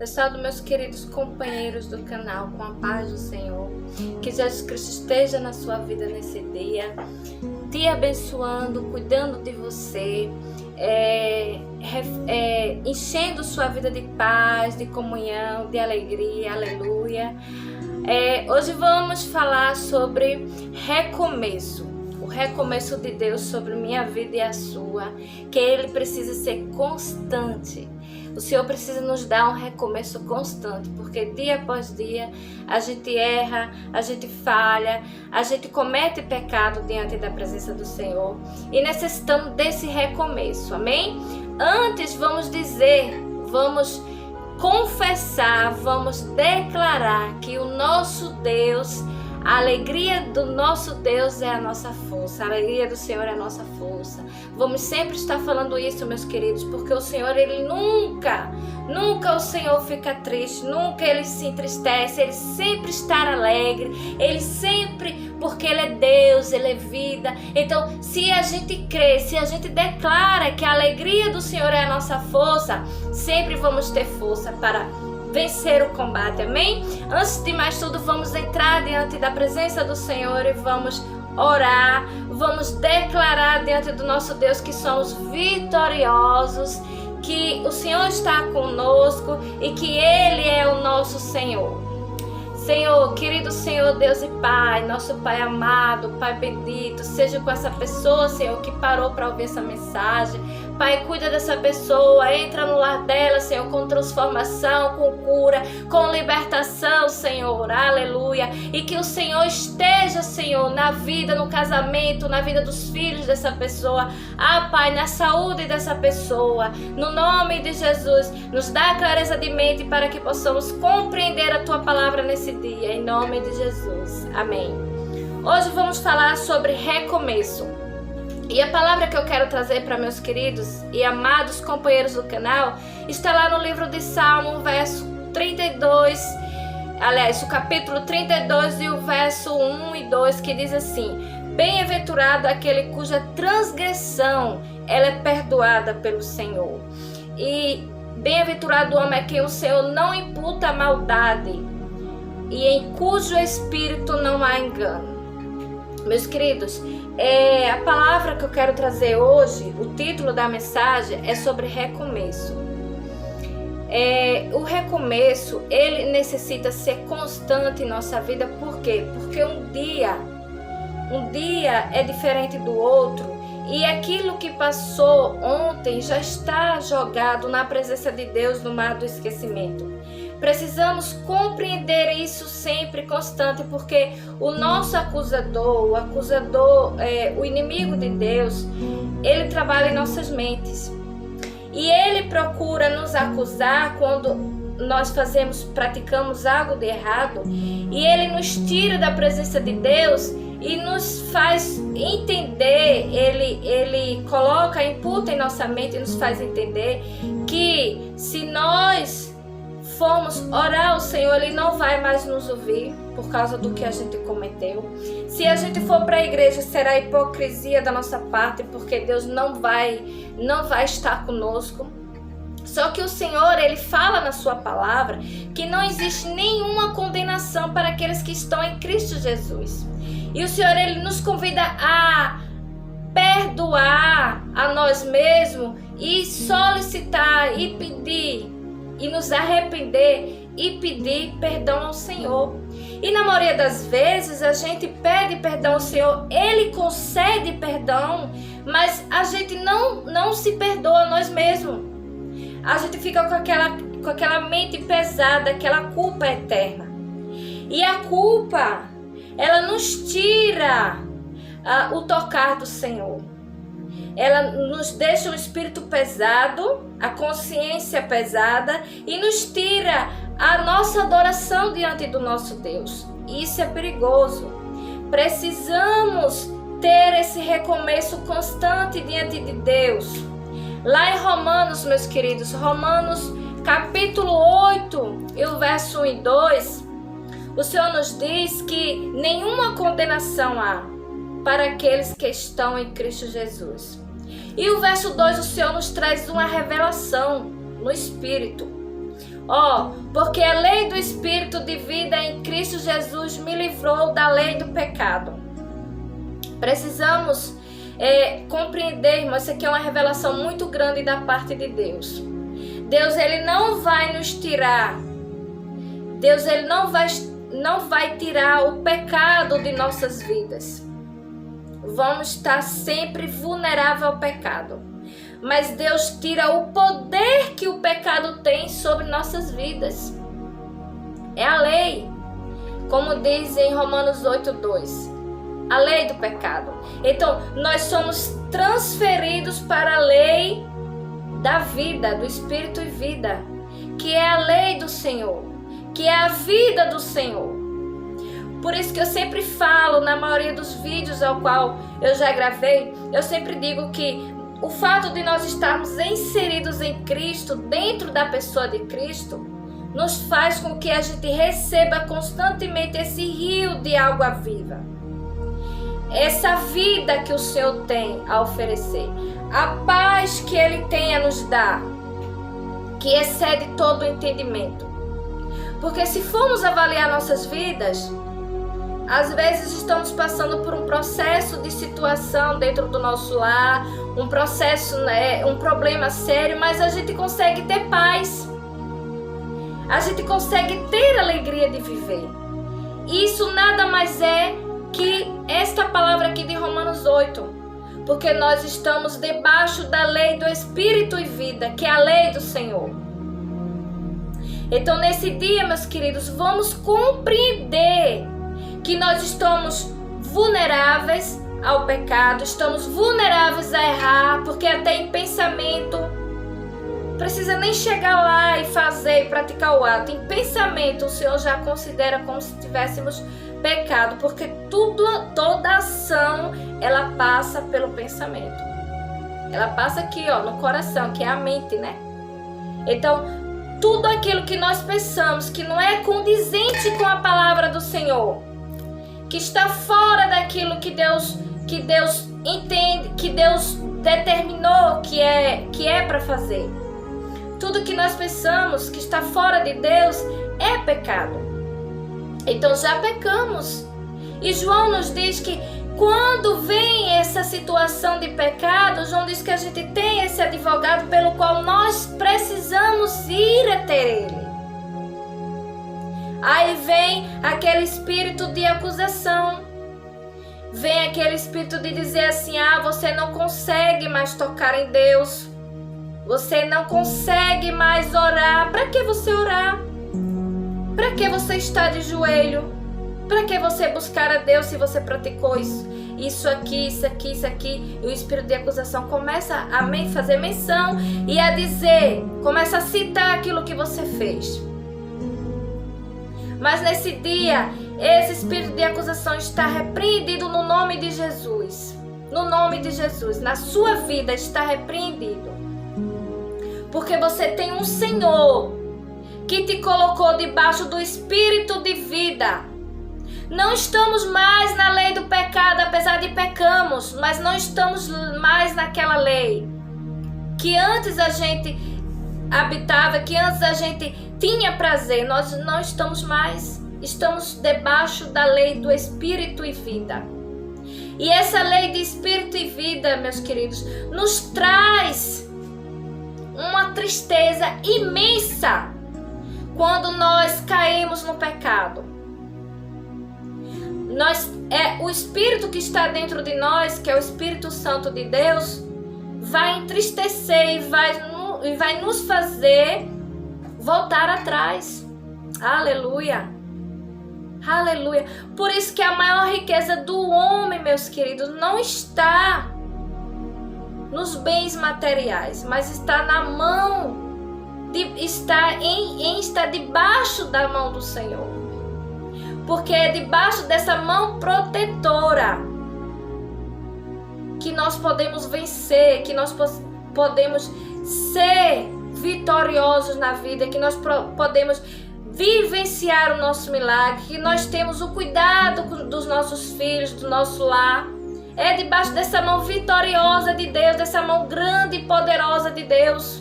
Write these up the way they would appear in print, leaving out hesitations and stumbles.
Pessoal, dos meus queridos companheiros do canal, com a paz do Senhor, que Jesus Cristo esteja na sua vida nesse dia, te abençoando, cuidando de você, enchendo sua vida de paz, de comunhão, de alegria, aleluia. Hoje vamos falar sobre recomeço, o recomeço de Deus sobre minha vida e a sua, que Ele precisa ser constante. O Senhor precisa nos dar um recomeço constante, porque dia após dia a gente erra, a gente falha, a gente comete pecado diante da presença do Senhor e necessitamos desse recomeço, amém? Antes vamos confessar, vamos declarar que o nosso Deus, a alegria do nosso Deus é a nossa força, a alegria do Senhor é a nossa força. Vamos sempre estar falando isso, meus queridos, porque o Senhor, Ele nunca o Senhor fica triste, nunca Ele se entristece, Ele sempre está alegre, Ele sempre, porque Ele é Deus, Ele é vida. Então, se a gente crê, se a gente declara que a alegria do Senhor é a nossa força, sempre vamos ter força para vencer o combate, amém? Antes de mais tudo, vamos entrar diante da presença do Senhor e vamos orar, vamos declarar diante do nosso Deus que somos vitoriosos, que o Senhor está conosco e que Ele é o nosso Senhor. Senhor, querido Senhor, Deus e Pai, nosso Pai amado, Pai bendito, seja com essa pessoa, Senhor, que parou para ouvir essa mensagem. Pai, cuida dessa pessoa, entra no lar dela, Senhor, com transformação, com cura, com libertação, Senhor, aleluia. E que o Senhor esteja, Senhor, na vida, no casamento, na vida dos filhos dessa pessoa. Pai, na saúde dessa pessoa, no nome de Jesus, nos dá clareza de mente para que possamos compreender a Tua palavra nesse dia, em nome de Jesus, amém. Hoje vamos falar sobre recomeço. E a palavra que eu quero trazer para meus queridos e amados companheiros do canal está lá no livro de Salmo, verso 32, aliás, o capítulo 32 e o verso 1 e 2, que diz assim: bem-aventurado aquele cuja transgressão ela é perdoada pelo Senhor, e bem-aventurado o homem a quem o Senhor não imputa maldade e em cujo espírito não há engano. Meus queridos, a palavra que eu quero trazer hoje, o título da mensagem é sobre recomeço. O recomeço, ele necessita ser constante em nossa vida. Por quê? Porque um dia é diferente do outro, e aquilo que passou ontem já está jogado na presença de Deus no mar do esquecimento. Precisamos compreender isso sempre constante, porque o nosso acusador, o inimigo de Deus, ele trabalha em nossas mentes. E ele procura nos acusar quando nós praticamos algo de errado, e ele nos tira da presença de Deus e nos faz entender, ele imputa em nossa mente e nos faz entender que se nós formos orar ao Senhor, Ele não vai mais nos ouvir por causa do que a gente cometeu. Se a gente for para a igreja, será hipocrisia da nossa parte, porque Deus não vai estar conosco. Só que o Senhor, Ele fala na sua palavra que não existe nenhuma condenação para aqueles que estão em Cristo Jesus. E o Senhor, Ele nos convida a perdoar a nós mesmos e solicitar e pedir e nos arrepender e pedir perdão ao Senhor. E na maioria das vezes a gente pede perdão ao Senhor, Ele concede perdão, mas a gente não se perdoa nós mesmos. A gente fica com aquela mente pesada, aquela culpa eterna. E a culpa, ela nos tira o tocar do Senhor. Ela nos deixa o espírito pesado, a consciência pesada, e nos tira a nossa adoração diante do nosso Deus. Isso é perigoso. Precisamos ter esse recomeço constante diante de Deus. Lá em Romanos, meus queridos, Romanos capítulo 8 e o verso 1 e 2, o Senhor nos diz que nenhuma condenação há para aqueles que estão em Cristo Jesus. E o verso 2, o Senhor nos traz uma revelação no Espírito. Porque a lei do Espírito de vida em Cristo Jesus me livrou da lei do pecado. Precisamos compreender, irmãos, isso aqui é uma revelação muito grande da parte de Deus. Deus, ele não vai nos tirar. Deus, ele não vai tirar o pecado de nossas vidas. Vamos estar sempre vulneráveis ao pecado. Mas Deus tira o poder que o pecado tem sobre nossas vidas. É a lei. Como diz em Romanos 8:2. A lei do pecado. Então, nós somos transferidos para a lei da vida, do Espírito e vida, que é a lei do Senhor, que é a vida do Senhor. Por isso que eu sempre falo, na maioria dos vídeos ao qual eu já gravei, eu sempre digo que o fato de nós estarmos inseridos em Cristo, dentro da pessoa de Cristo, nos faz com que a gente receba constantemente esse rio de água viva. Essa vida que o Senhor tem a oferecer. A paz que Ele tem a nos dar, que excede todo o entendimento. Porque se formos avaliar nossas vidas, às vezes estamos passando por um processo de situação dentro do nosso lar, um processo, um problema sério, mas a gente consegue ter paz. A gente consegue ter alegria de viver. Isso nada mais é que esta palavra aqui de Romanos 8. Porque nós estamos debaixo da lei do Espírito e vida, que é a lei do Senhor. Então, nesse dia, meus queridos, vamos compreender que nós estamos vulneráveis ao pecado, estamos vulneráveis a errar, porque até em pensamento, precisa nem chegar lá e fazer e praticar o ato. Em pensamento, o Senhor já considera como se tivéssemos pecado, porque toda ação, ela passa pelo pensamento. Ela passa aqui, no coração, que é a mente, né? Então, tudo aquilo que nós pensamos que não é condizente com a palavra do Senhor, que está fora daquilo que Deus entende, que Deus determinou que é para fazer. Tudo que nós pensamos que está fora de Deus é pecado. Então já pecamos. E João nos diz que quando vem essa situação de pecado, João diz que a gente tem esse advogado pelo qual nós precisamos ir até ele. Aí vem aquele espírito de acusação. Vem aquele espírito de dizer assim: você não consegue mais tocar em Deus. Você não consegue mais orar. Para que você orar? Para que você está de joelho? Para que você buscar a Deus se você praticou isso aqui? E o espírito de acusação começa a fazer menção e a dizer, começa a citar aquilo que você fez. Mas nesse dia, esse espírito de acusação está repreendido no nome de Jesus. No nome de Jesus, na sua vida está repreendido. Porque você tem um Senhor que te colocou debaixo do Espírito de vida. Não estamos mais na lei do pecado, apesar de pecamos, mas não estamos mais naquela lei que antes a gente habitava, que antes a gente tinha prazer. Nós não estamos mais, estamos debaixo da lei do Espírito e vida. E essa lei de Espírito e vida, meus queridos, nos traz uma tristeza imensa quando nós caímos no pecado. O Espírito que está dentro de nós, que é o Espírito Santo de Deus, vai entristecer e vai nos fazer voltar atrás. Aleluia! Aleluia! Por isso que a maior riqueza do homem, meus queridos, não está nos bens materiais, mas está na mão, está debaixo da mão do Senhor. Porque é debaixo dessa mão protetora que nós podemos vencer, que nós podemos ser vitoriosos na vida, que nós podemos vivenciar o nosso milagre, que nós temos o cuidado dos nossos filhos, do nosso lar. É debaixo dessa mão vitoriosa de Deus, dessa mão grande e poderosa de Deus.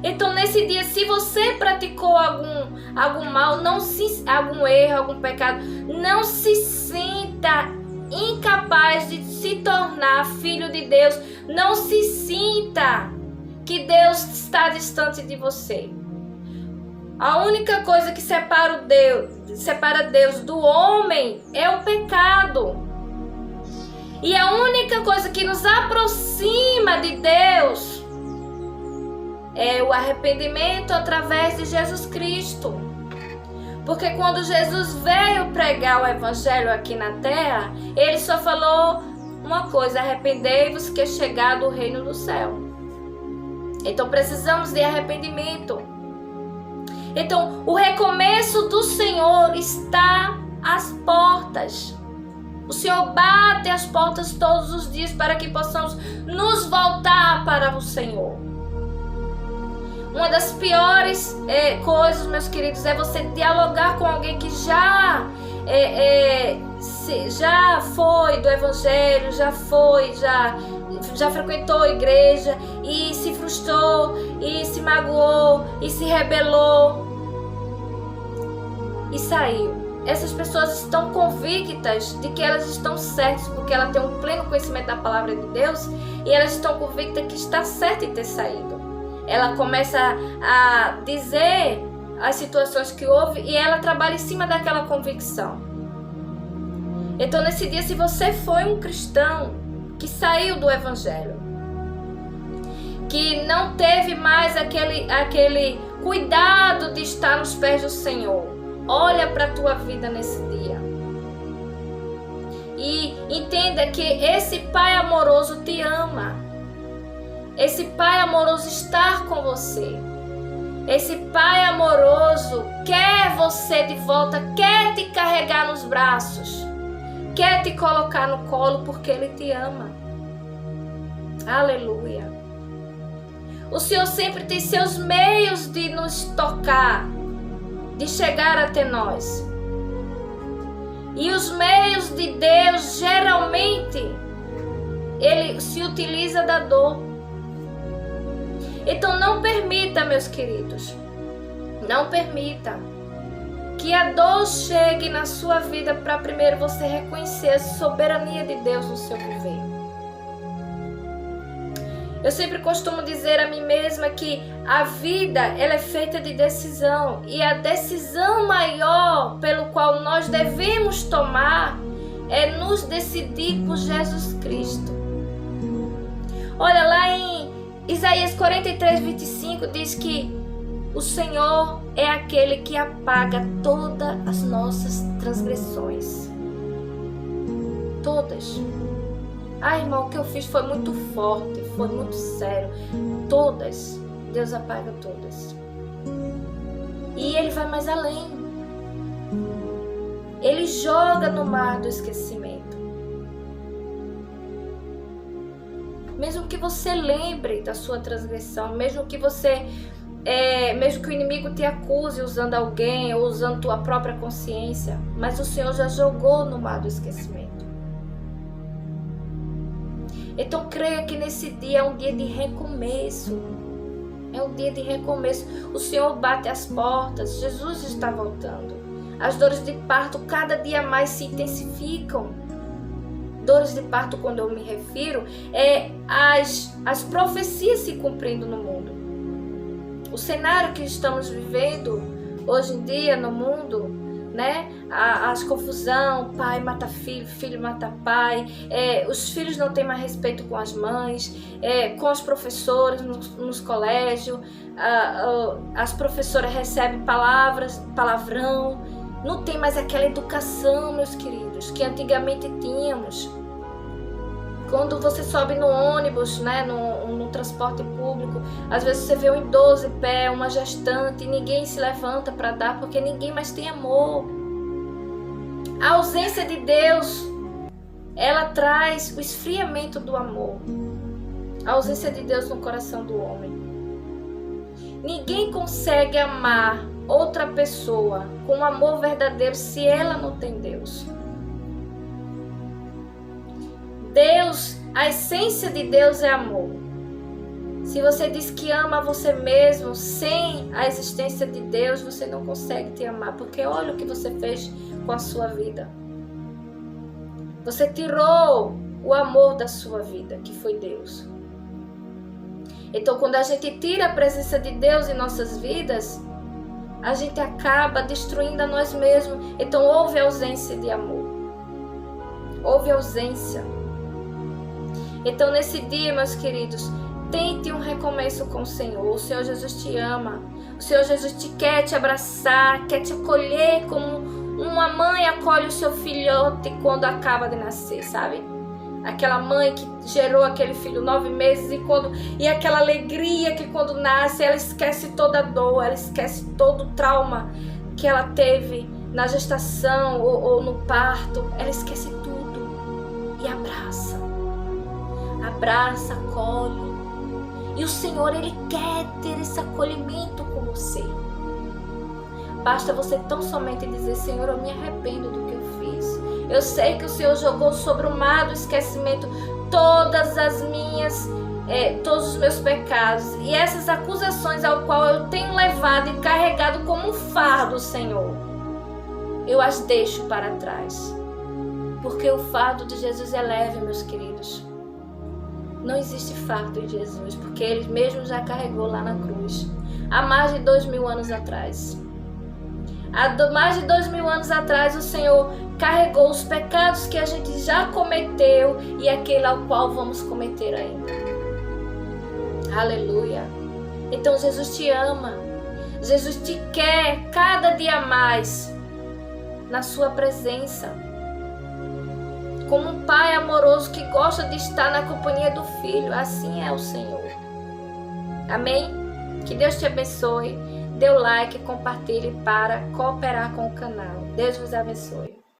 Então, nesse dia, se você praticou algum mal, algum erro, algum pecado, não se sinta incapaz de se tornar filho de Deus. Não se sinta que Deus está distante de você. A única coisa que separa Deus do homem é o pecado. E a única coisa que nos aproxima de Deus é o arrependimento através de Jesus Cristo. Porque quando Jesus veio pregar o evangelho aqui na terra, ele só falou uma coisa: arrependei-vos que é chegado o reino do céu. Então precisamos de arrependimento. Então o recomeço do Senhor está às portas. O Senhor bate as portas todos os dias para que possamos nos voltar para o Senhor. Uma das piores coisas, meus queridos, é você dialogar com alguém que já foi do Evangelho, já frequentou a igreja e se frustrou, e se magoou, e se rebelou e saiu. Essas pessoas estão convictas de que elas estão certas, porque elas têm um pleno conhecimento da palavra de Deus, e elas estão convictas que está certo em ter saído. Ela começa a dizer as situações que houve e ela trabalha em cima daquela convicção. Então, nesse dia, se você foi um cristão que saiu do Evangelho, que não teve mais aquele cuidado de estar nos pés do Senhor, olha para a tua vida nesse dia e entenda que esse Pai amoroso te ama. Esse Pai amoroso está com você. Esse Pai amoroso quer você de volta, quer te carregar nos braços, quer te colocar no colo, porque Ele te ama. Aleluia. O Senhor sempre tem seus meios de nos tocar, de chegar até nós. E os meios de Deus, geralmente, Ele se utiliza da dor. Então não permita, meus queridos, não permita que a dor chegue na sua vida para primeiro você reconhecer a soberania de Deus no seu viver. Eu sempre costumo dizer a mim mesma que a vida ela é feita de decisão, e a decisão maior pelo qual nós devemos tomar é nos decidir por Jesus Cristo. Olha, lá em Isaías 43:25 diz que o Senhor é aquele que apaga todas as nossas transgressões. Todas. Ah, irmão, o que eu fiz foi muito forte, foi muito sério. Todas. Deus apaga todas. E Ele vai mais além. Ele joga no mar do esquecimento. Mesmo que você lembre da sua transgressão, mesmo que o inimigo te acuse usando alguém ou usando tua própria consciência, mas o Senhor já jogou no mar do esquecimento. Então creia que nesse dia é um dia de recomeço. É um dia de recomeço. O Senhor bate as portas. Jesus está voltando. As dores de parto cada dia mais se intensificam. Dores de parto, quando eu me refiro, é as profecias se cumprindo no mundo. O cenário que estamos vivendo hoje em dia no mundo, né? As confusão, pai mata filho, filho mata pai, os filhos não têm mais respeito com as mães, com os professores nos colégios, as professoras recebem palavrão, não tem mais aquela educação, meus queridos, que antigamente tínhamos. Quando você sobe no ônibus, né, no transporte público, às vezes você vê um idoso em pé, uma gestante, e ninguém se levanta para dar, porque ninguém mais tem amor. A ausência de Deus, ela traz o esfriamento do amor. A ausência de Deus no coração do homem. Ninguém consegue amar outra pessoa com amor verdadeiro se ela não tem Deus. Deus, a essência de Deus é amor. Se você diz que ama você mesmo, sem a existência de Deus, você não consegue te amar, porque olha o que você fez com a sua vida. Você tirou o amor da sua vida, que foi Deus. Então, quando a gente tira a presença de Deus em nossas vidas, a gente acaba destruindo a nós mesmos. Então, houve ausência de amor. Houve ausência. Então, nesse dia, meus queridos, tente um recomeço com o Senhor. O Senhor Jesus te ama. O Senhor Jesus quer te abraçar, quer te acolher como uma mãe acolhe o seu filhote quando acaba de nascer, sabe? Aquela mãe que gerou aquele filho 9 meses e aquela alegria que quando nasce ela esquece toda a dor, ela esquece todo o trauma que ela teve na gestação ou no parto. Ela esquece tudo e abraça. Abraça, acolhe. E o Senhor, Ele quer ter esse acolhimento com você. Basta você tão somente dizer: Senhor, eu me arrependo do que eu fiz. Eu sei que o Senhor jogou sobre o mar do esquecimento todos os meus pecados. E essas acusações ao qual eu tenho levado e carregado como um fardo, Senhor, eu as deixo para trás. Porque o fardo de Jesus é leve, meus queridos. Não existe fardo em Jesus, porque Ele mesmo já carregou lá na cruz, há mais de 2000 anos atrás. Há mais de 2000 anos atrás, o Senhor carregou os pecados que a gente já cometeu e aquele ao qual vamos cometer ainda. Aleluia! Então Jesus te ama. Jesus te quer cada dia mais na sua presença. Como um pai amoroso que gosta de estar na companhia do filho, assim é o Senhor. Amém? Que Deus te abençoe. Dê o like, compartilhe para cooperar com o canal. Deus vos abençoe.